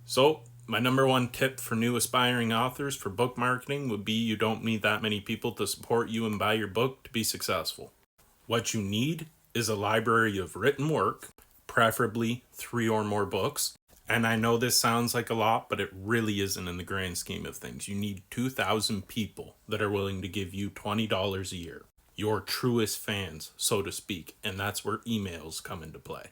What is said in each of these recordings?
So, my number one tip for new aspiring authors for book marketing would be you don't need that many people to support you and buy your book to be successful. What you need is a library of written work, preferably 3 or more books. And I know this sounds like a lot, but it really isn't in the grand scheme of things. You need 2,000 people that are willing to give you $20 a year. Your truest fans, so to speak, and that's where emails come into play.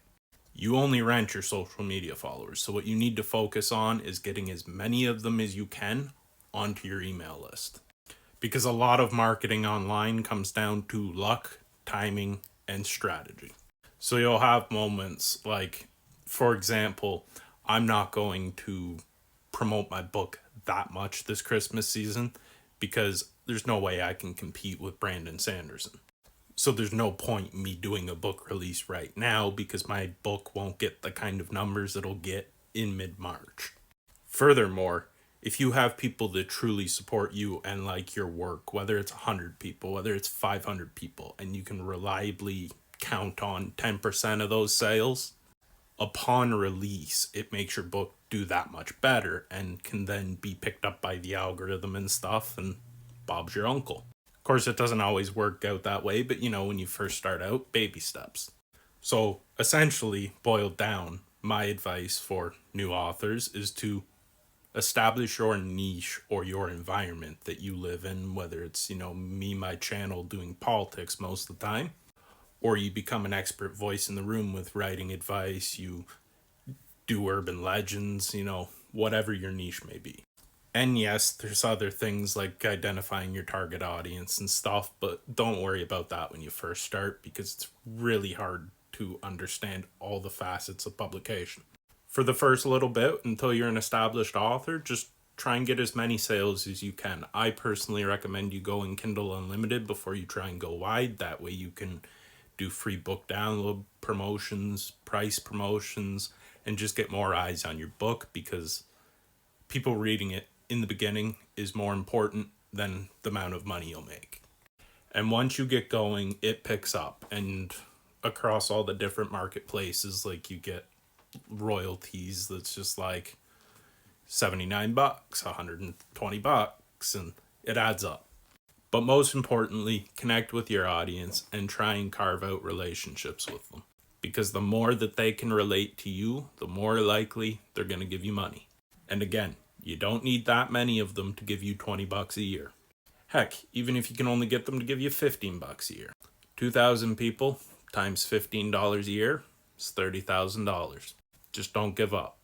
You only rent your social media followers, so what you need to focus on is getting as many of them as you can onto your email list. Because a lot of marketing online comes down to luck, timing, and strategy. So you'll have moments like, for example, I'm not going to promote my book that much this Christmas season because there's no way I can compete with Brandon Sanderson. So there's no point in me doing a book release right now because my book won't get the kind of numbers it'll get in mid-March. Furthermore, if you have people that truly support you and like your work, whether it's 100 people, whether it's 500 people, and you can reliably count on 10% of those sales, upon release, it makes your book do that much better and can then be picked up by the algorithm and stuff, and Bob's your uncle. Of course, it doesn't always work out that way, but when you first start out, baby steps. So essentially, boiled down, my advice for new authors is to establish your niche or your environment that you live in, whether it's, me, my channel doing politics most of the time, or you become an expert voice in the room with writing advice, you do urban legends, whatever your niche may be. And yes, there's other things like identifying your target audience and stuff, but don't worry about that when you first start because it's really hard to understand all the facets of publication. For the first little bit, until you're an established author, just try and get as many sales as you can. I personally recommend you go in Kindle Unlimited before you try and go wide. That way you can do free book download promotions, price promotions, and just get more eyes on your book because people reading it in the beginning is more important than the amount of money you'll make. And once you get going, it picks up. And across all the different marketplaces, like you get royalties that's just like $79, $120, and it adds up. But most importantly, connect with your audience and try and carve out relationships with them. Because the more that they can relate to you, the more likely they're going to give you money. And again, you don't need that many of them to give you $20 a year. Heck, even if you can only get them to give you $15 a year. 2,000 people times $15 a year is $30,000. Just don't give up.